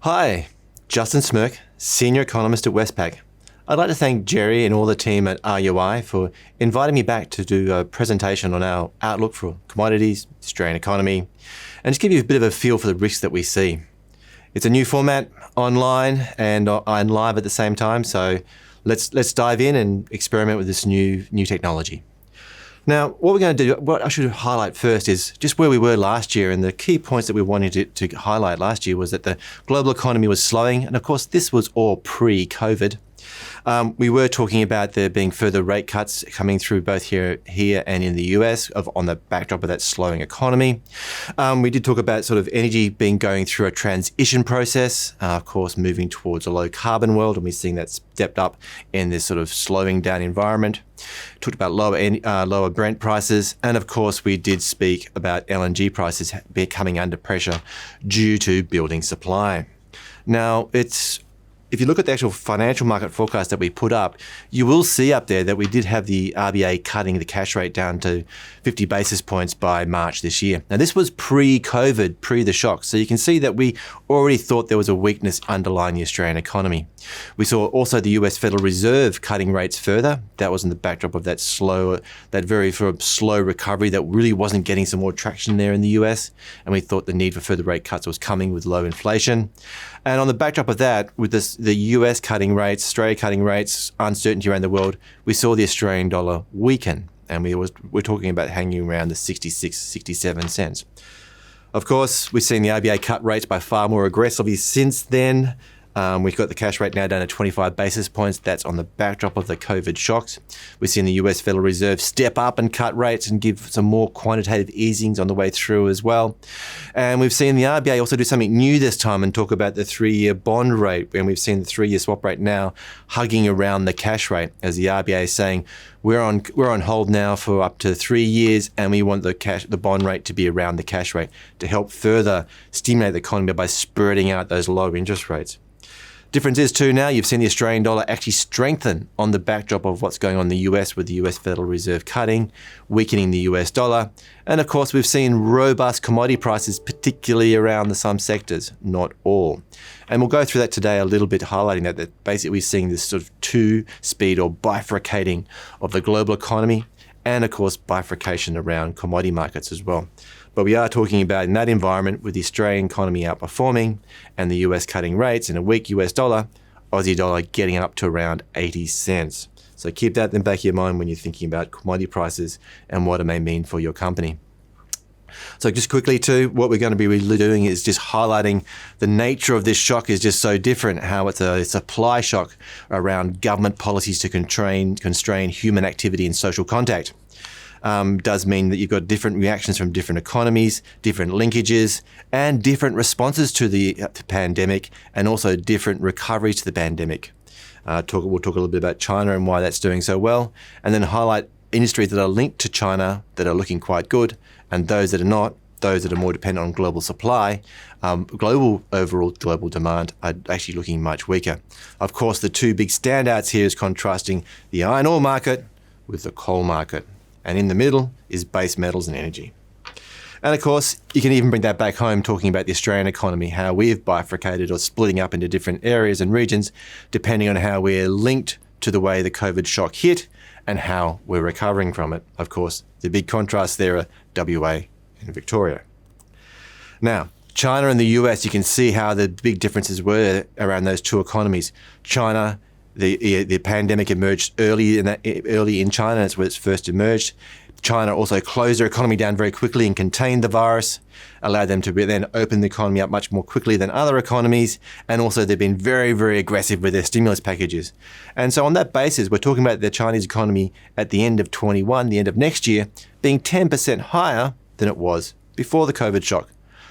Hi, Justin Smirk, Senior Economist at Westpac. I'd like to thank Jerry and all the team at RUI for inviting me back to do a presentation on our outlook for commodities, the Australian economy, and just give you a bit of a feel for the risks that we see. It's a new format, online and live at the same time, so let's dive in and experiment with this new technology. Now, what we're going to do, what I should highlight first is just where we were last year, and the key points that we wanted to highlight last year was that the global economy was slowing, and of course this was all pre-COVID. We were talking about there being further rate cuts coming through both here and in the US on the backdrop of that slowing economy. We did talk about sort of energy going through a transition process, of course moving towards a low carbon world, and we're seeing that stepped up in this sort of slowing down environment. Talked about lower Brent prices, and of course we did speak about LNG prices coming under pressure due to building supply. Now, if you look at the actual financial market forecast that we put up, you will see up there that we did have the RBA cutting the cash rate down to 50 basis points by March this year. Now, this was pre-COVID, pre the shock. So you can see that we already thought there was a weakness underlying the Australian economy. We saw also the US Federal Reserve cutting rates further. That was in the backdrop of that very sort of slow recovery that really wasn't getting some more traction there in the US. And we thought the need for further rate cuts was coming with low inflation. And on the backdrop of that, with the US cutting rates, Australia cutting rates, uncertainty around the world, we saw the Australian dollar weaken. And we're talking about hanging around the 66, 67 cents. Of course, we've seen the RBA cut rates by far more aggressively since then. We've got the cash rate now down to 25 basis points. That's on the backdrop of the COVID shocks. We've seen the US Federal Reserve step up and cut rates and give some more quantitative easings on the way through as well. And we've seen the RBA also do something new this time and talk about the 3-year bond rate. And we've seen the 3-year swap rate now hugging around the cash rate, as the RBA is saying, we're on hold now for up to 3 years, and we want the bond rate to be around the cash rate to help further stimulate the economy by spreading out those low interest rates. Difference is too now, you've seen the Australian dollar actually strengthen on the backdrop of what's going on in the US with the US Federal Reserve cutting, weakening the US dollar. And of course, we've seen robust commodity prices, particularly around some sectors, not all. And we'll go through that today a little bit, highlighting that basically we're seeing this sort of two-speed or bifurcating of the global economy, and of course bifurcation around commodity markets as well. But we are talking about in that environment with the Australian economy outperforming and the US cutting rates and a weak US dollar, Aussie dollar getting up to around 80 cents. So keep that in the back of your mind when you're thinking about commodity prices and what it may mean for your company. So just quickly too, what we're going to be really doing is just highlighting the nature of this shock is just so different, how it's a supply shock around government policies to constrain human activity and social contact. Does mean that you've got different reactions from different economies, different linkages, and different responses to the pandemic, and also different recoveries to the pandemic. We'll talk a little bit about China and why that's doing so well, and then highlight industries that are linked to China that are looking quite good, and those that are not, those that are more dependent on global supply, overall global demand are actually looking much weaker. Of course, the two big standouts here is contrasting the iron ore market with the coal market. And in the middle is base metals and energy. And of course, you can even bring that back home talking about the Australian economy, how we've bifurcated or splitting up into different areas and regions, depending on how we're linked to the way the COVID shock hit and how we're recovering from it. Of course, the big contrast there are WA and Victoria. Now, China and the US, you can see how the big differences were around those two economies. China, the pandemic emerged early in China. That's where it's first emerged. China also closed their economy down very quickly and contained the virus, allowed them to then open the economy up much more quickly than other economies. And also they've been very, very aggressive with their stimulus packages. And so on that basis, we're talking about the Chinese economy at the end of 21, the end of next year, being 10% higher than it was before the COVID shock.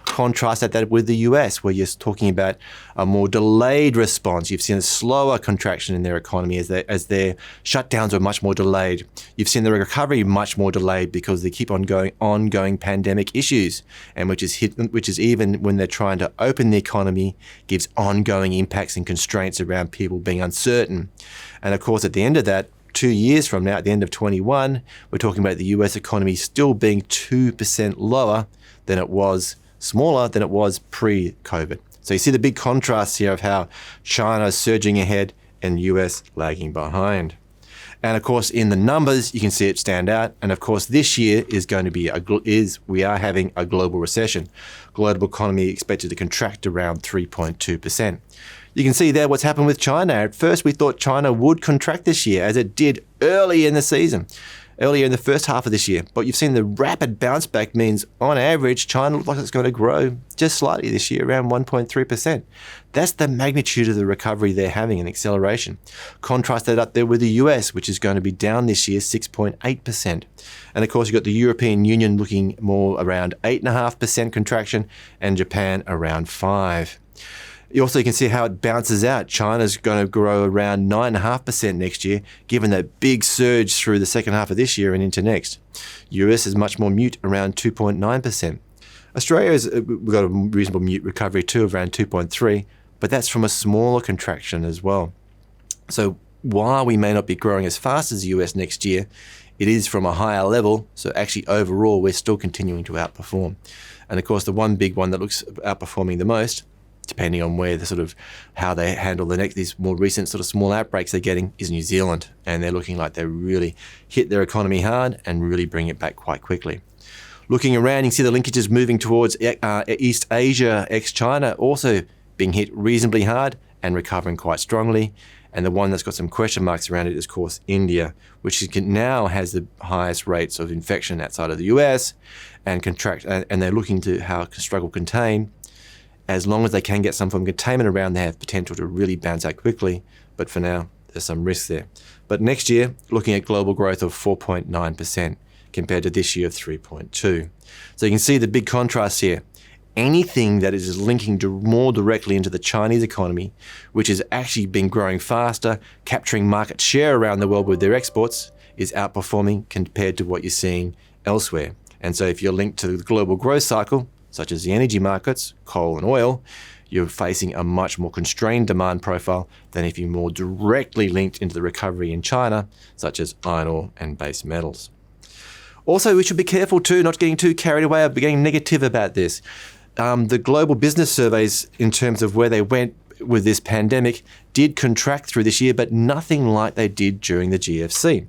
Contrast that with the US, where you're talking about a more delayed response. You've seen a slower contraction in their economy as their shutdowns were much more delayed. You've seen the recovery much more delayed because they keep on ongoing pandemic issues, and which is even when they're trying to open the economy, gives ongoing impacts and constraints around people being uncertain. And of course, at the end of that, 2 years from now, at the end of 21, we're talking about the US economy still being 2% lower than it was, smaller than it was pre-COVID. So you see the big contrast here of how China is surging ahead and US lagging behind. And of course, in the numbers, you can see it stand out. And of course, this year is going to be we are having a global recession. Global economy expected to contract around 3.2%. You can see there what's happened with China. At first, we thought China would contract this year, as it did early in the season, earlier in the first half of this year. But you've seen the rapid bounce back means, on average, China looks like it's going to grow just slightly this year, around 1.3%. That's the magnitude of the recovery they're having, an acceleration. Contrast that up there with the US, which is going to be down this year 6.8%. And of course, you've got the European Union looking more around 8.5% contraction, and Japan around 5%. You also can see how it bounces out. China's going to grow around 9.5% next year, given that big surge through the second half of this year and into next. US is much more mute, around 2.9%. We've got a reasonable mute recovery too, of around 2.3%, but that's from a smaller contraction as well. So while we may not be growing as fast as the US next year, it is from a higher level. So actually overall, we're still continuing to outperform. And of course, the one big one that looks outperforming the most, depending on where how they handle these more recent sort of small outbreaks they're getting, is New Zealand. And they're looking like they really hit their economy hard and really bring it back quite quickly. Looking around, you can see the linkages moving towards East Asia, ex-China, also being hit reasonably hard and recovering quite strongly. And the one that's got some question marks around it is, of course, India, which now has the highest rates of infection outside of the US and they're looking to struggle contain. As long as they can get some form of containment around, they have potential to really bounce out quickly. But for now, there's some risk there. But next year, looking at global growth of 4.9% compared to this year of 3.2%. So you can see the big contrast here. Anything that is linking more directly into the Chinese economy, which has actually been growing faster, capturing market share around the world with their exports, is outperforming compared to what you're seeing elsewhere. And so if you're linked to the global growth cycle, such as the energy markets, coal and oil, you're facing a much more constrained demand profile than if you're more directly linked into the recovery in China, such as iron ore and base metals. Also, we should be careful too, not getting too carried away or getting negative about this. The global business surveys, in terms of where they went with this pandemic, did contract through this year, but nothing like they did during the GFC.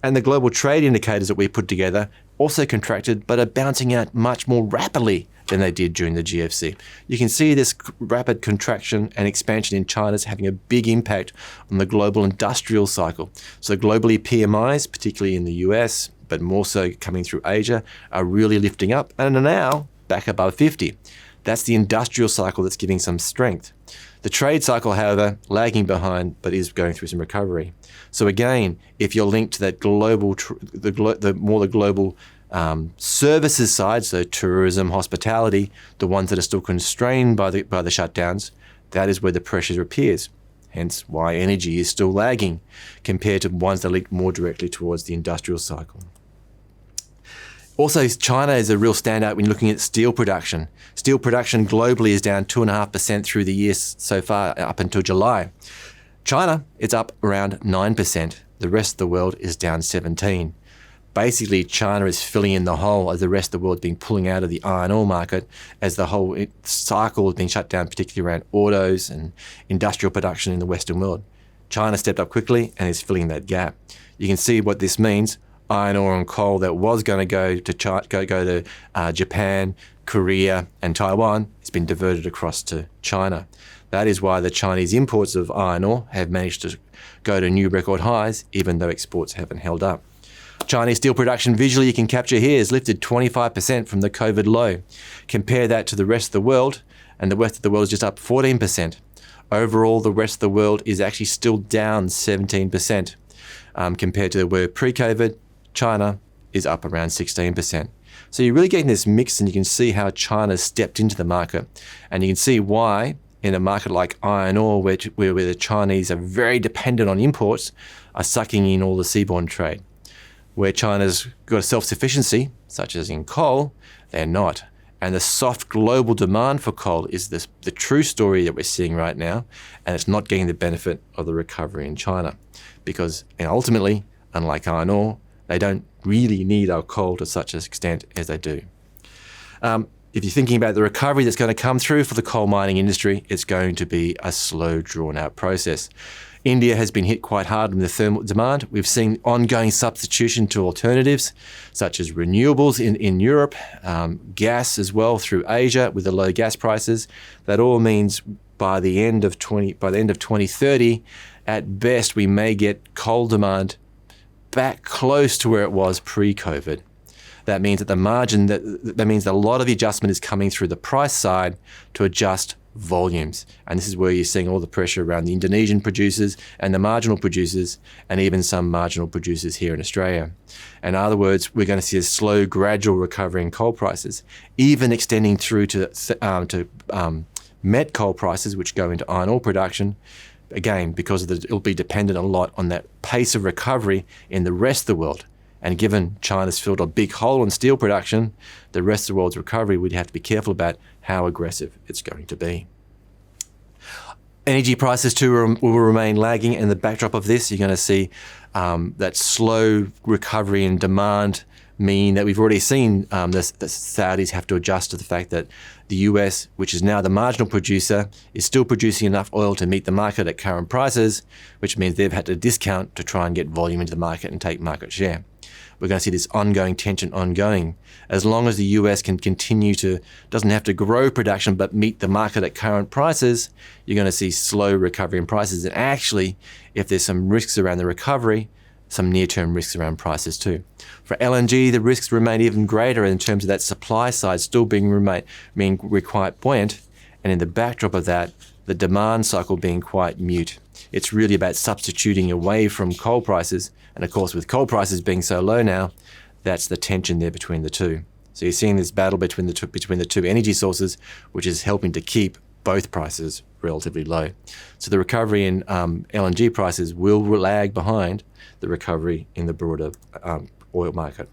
And the global trade indicators that we put together also contracted, but are bouncing out much more rapidly than they did during the GFC. You can see this rapid contraction and expansion in China is having a big impact on the global industrial cycle. So globally, PMIs, particularly in the US, but more so coming through Asia, are really lifting up and are now back above 50. That's the industrial cycle that's giving some strength. The trade cycle, however, lagging behind, but is going through some recovery. So again, if you're linked to that global, the global services side, so tourism, hospitality, the ones that are still constrained by the shutdowns, that is where the pressure appears. Hence why energy is still lagging compared to ones that link more directly towards the industrial cycle. Also, China is a real standout when looking at steel production. Steel production globally is down 2.5% through the year so far, up until July. China, it's up around 9%. The rest of the world is down 17%. Basically, China is filling in the hole as the rest of the world has been pulling out of the iron ore market, as the whole cycle has been shut down, particularly around autos and industrial production in the Western world. China stepped up quickly and is filling that gap. You can see what this means. Iron ore and coal that was going to go to Japan, Korea and Taiwan has been diverted across to China. That is why the Chinese imports of iron ore have managed to go to new record highs, even though exports haven't held up. Chinese steel production, visually you can capture here, is lifted 25% from the COVID low. Compare that to the rest of the world, and the rest of the world is just up 14%. Overall, the rest of the world is actually still down 17% compared to where pre-COVID. China is up around 16%. So you're really getting this mix, and you can see how China stepped into the market. And you can see why in a market like iron ore, where the Chinese are very dependent on imports, are sucking in all the seaborne trade. Where China's got a self-sufficiency, such as in coal, they're not. And the soft global demand for coal is the true story that we're seeing right now, and it's not getting the benefit of the recovery in China. Because ultimately, unlike iron ore, they don't really need our coal to such an extent as they do. if you're thinking about the recovery that's going to come through for the coal mining industry, it's going to be a slow, drawn-out process. India has been hit quite hard in the thermal demand. We've seen ongoing substitution to alternatives, such as renewables in Europe, gas as well through Asia with the low gas prices. That all means by the end of 2030, at best, we may get coal demand back close to where it was pre-COVID. That means that the margin, that means that a lot of the adjustment is coming through the price side to adjust volumes. And this is where you're seeing all the pressure around the Indonesian producers and the marginal producers, and even some marginal producers here in Australia. In other words, we're going to see a slow, gradual recovery in coal prices, even extending through to met coal prices, which go into iron ore production. Again, because it'll be dependent a lot on that pace of recovery in the rest of the world. And given China's filled a big hole in steel production, the rest of the world's recovery, we'd have to be careful about how aggressive it's going to be. Energy prices too will remain lagging. In the backdrop of this, you're going to see that slow recovery in demand mean that we've already seen the Saudis have to adjust to the fact that the US, which is now the marginal producer, is still producing enough oil to meet the market at current prices, which means they've had to discount to try and get volume into the market and take market share. We're going to see this ongoing tension ongoing. As long as the US can continue doesn't have to grow production but meet the market at current prices, you're going to see slow recovery in prices. And actually, if there's some risks around the recovery, some near-term risks around prices too. For LNG, the risks remain even greater in terms of that supply side still being quite buoyant. And in the backdrop of that, the demand cycle being quite mute. It's really about substituting away from coal prices. And of course, with coal prices being so low now, that's the tension there between the two. So you're seeing this battle between the two energy sources, which is helping to keep both prices relatively low. So the recovery in LNG prices will lag behind the recovery in the broader oil market.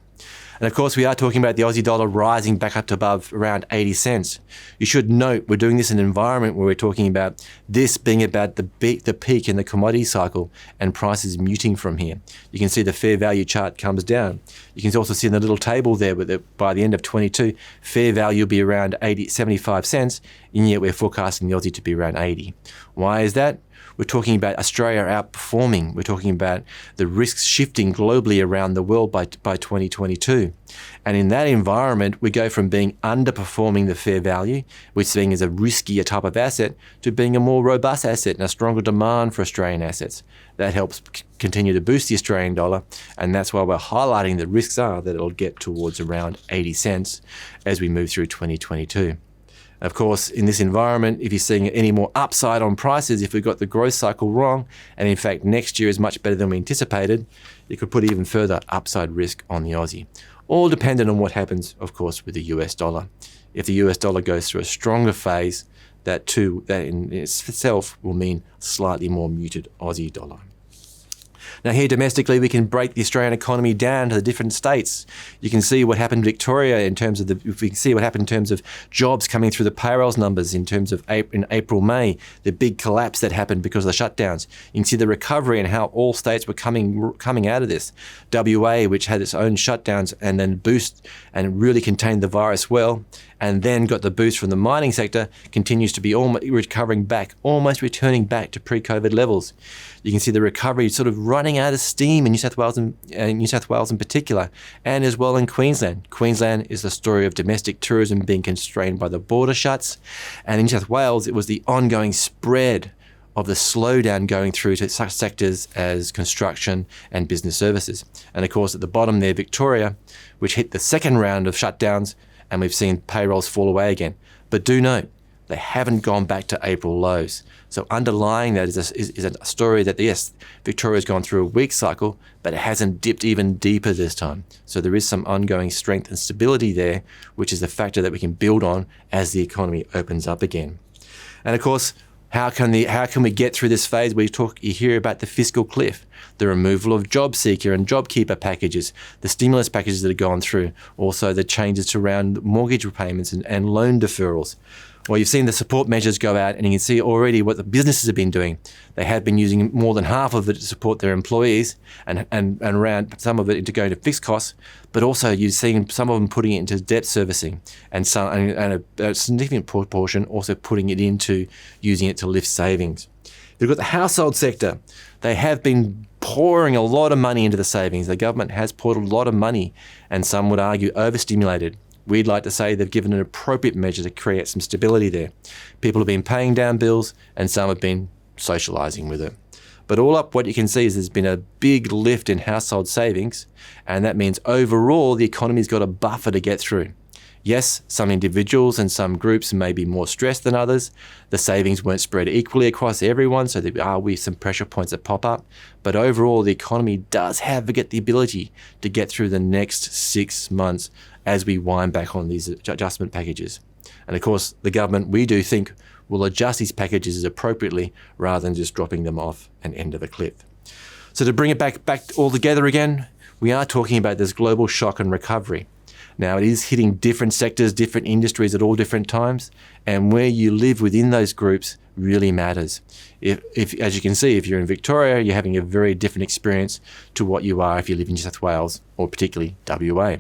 And of course, we are talking about the Aussie dollar rising back up to above around 80 cents. You should note we're doing this in an environment where we're talking about this being about the peak in the commodity cycle and prices muting from here. You can see the fair value chart comes down. You can also see in the little table there by the end of 22, fair value will be around 75 cents, and yet we're forecasting the Aussie to be around 80. Why is that? We're talking about Australia outperforming. We're talking about the risks shifting globally around the world by 2022. And in that environment, we go from being underperforming the fair value, which being as a riskier type of asset, to being a more robust asset and a stronger demand for Australian assets. That helps continue to boost the Australian dollar. And that's why we're highlighting the risks are that it'll get towards around 80 cents as we move through 2022. Of course, in this environment, if you're seeing any more upside on prices, if we've got the growth cycle wrong, and in fact next year is much better than we anticipated, you could put even further upside risk on the Aussie. All dependent on what happens, of course, with the US dollar. If the US dollar goes through a stronger phase, that in itself will mean slightly more muted Aussie dollar. Now here domestically, we can break the Australian economy down to the different states. You can see what happened in Victoria in terms of we can see what happened in terms of jobs coming through the payrolls numbers in terms of in April, May, the big collapse that happened because of the shutdowns. You can see the recovery and how all states were coming out of this. WA, which had its own shutdowns and then boost and really contained the virus well, and then got the boost from the mining sector, continues to be almost returning back to pre-COVID levels. You can see the recovery sort of running out of steam in New South Wales in particular, and as well in Queensland. Queensland is the story of domestic tourism being constrained by the border shuts, and in New South Wales it was the ongoing spread of the slowdown going through to such sectors as construction and business services. And of course at the bottom there, Victoria, which hit the second round of shutdowns, and we've seen payrolls fall away again. But do note, they haven't gone back to April lows. So underlying that is a story that, yes, Victoria's gone through a weak cycle, but it hasn't dipped even deeper this time. So there is some ongoing strength and stability there, which is a factor that we can build on as the economy opens up again. And of course, how can we get through this phase where you hear about the fiscal cliff, the removal of job seeker and job keeper packages, the stimulus packages that have gone through, also the changes around mortgage repayments and loan deferrals. Well, you've seen the support measures go out, and you can see already what the businesses have been doing. They have been using more than half of it to support their employees and around some of it into going to fixed costs, but also you're seeing some of them putting it into debt servicing and a significant proportion also putting it into using it to lift savings. You've got the household sector. They have been pouring a lot of money into the savings. The government has poured a lot of money, and some would argue overstimulated. We'd like to say they've given an appropriate measure to create some stability there. People have been paying down bills and some have been socialising with it. But all up, what you can see is there's been a big lift in household savings, and that means overall the economy's got a buffer to get through. Yes, some individuals and some groups may be more stressed than others. The savings weren't spread equally across everyone, so there are some pressure points that pop up. But overall, the economy does get the ability to get through the next 6 months as we wind back on these adjustment packages. And of course, the government, we do think, will adjust these packages appropriately rather than just dropping them off an end of a cliff. So to bring it back all together again, we are talking about this global shock and recovery. Now, it is hitting different sectors, different industries at all different times, and where you live within those groups really matters. If as you can see, if you're in Victoria, you're having a very different experience to what you are if you live in New South Wales or particularly WA.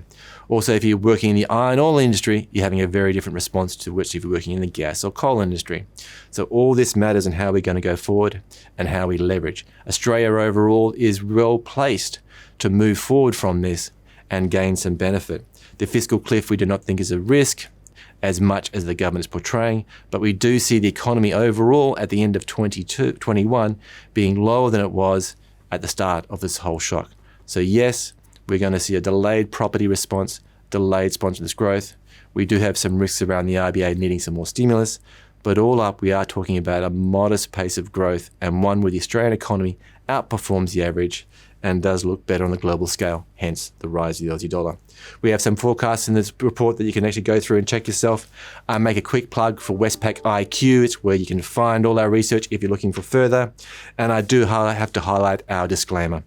Also, if you're working in the iron ore industry, you're having a very different response to which if you're working in the gas or coal industry. So all this matters in how we're going to go forward and how we leverage. Australia overall is well placed to move forward from this and gain some benefit. The fiscal cliff we do not think is a risk as much as the government is portraying, but we do see the economy overall at the end of 2021 being lower than it was at the start of this whole shock. So yes, we're going to see a delayed property response, delayed spontaneous growth. We do have some risks around the RBA needing some more stimulus, but all up we are talking about a modest pace of growth and one where the Australian economy outperforms the average and does look better on the global scale, hence the rise of the Aussie dollar. We have some forecasts in this report that you can actually go through and check yourself. I make a quick plug for Westpac IQ. It's where you can find all our research if you're looking for further. And I do have to highlight our disclaimer.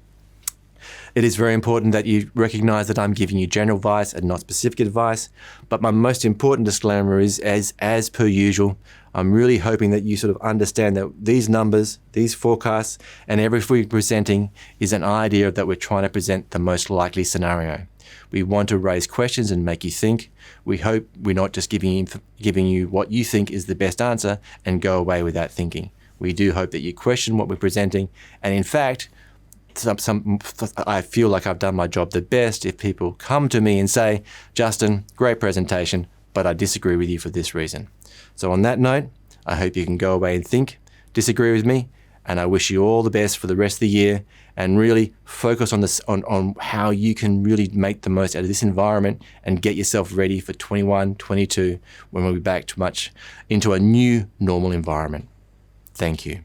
It is very important that you recognise that I'm giving you general advice and not specific advice. But my most important disclaimer is, as per usual, I'm really hoping that you sort of understand that these numbers, these forecasts, and everything we're presenting is an idea that we're trying to present the most likely scenario. We want to raise questions and make you think. We hope we're not just giving you what you think is the best answer and go away without thinking. We do hope that you question what we're presenting, and in fact, I feel like I've done my job the best if people come to me and say, Justin, great presentation, but I disagree with you for this reason. So on that note, I hope you can go away and think, disagree with me, and I wish you all the best for the rest of the year and really focus on this, on how you can really make the most out of this environment and get yourself ready for 21, 22, when we'll be back into a new normal environment. Thank you.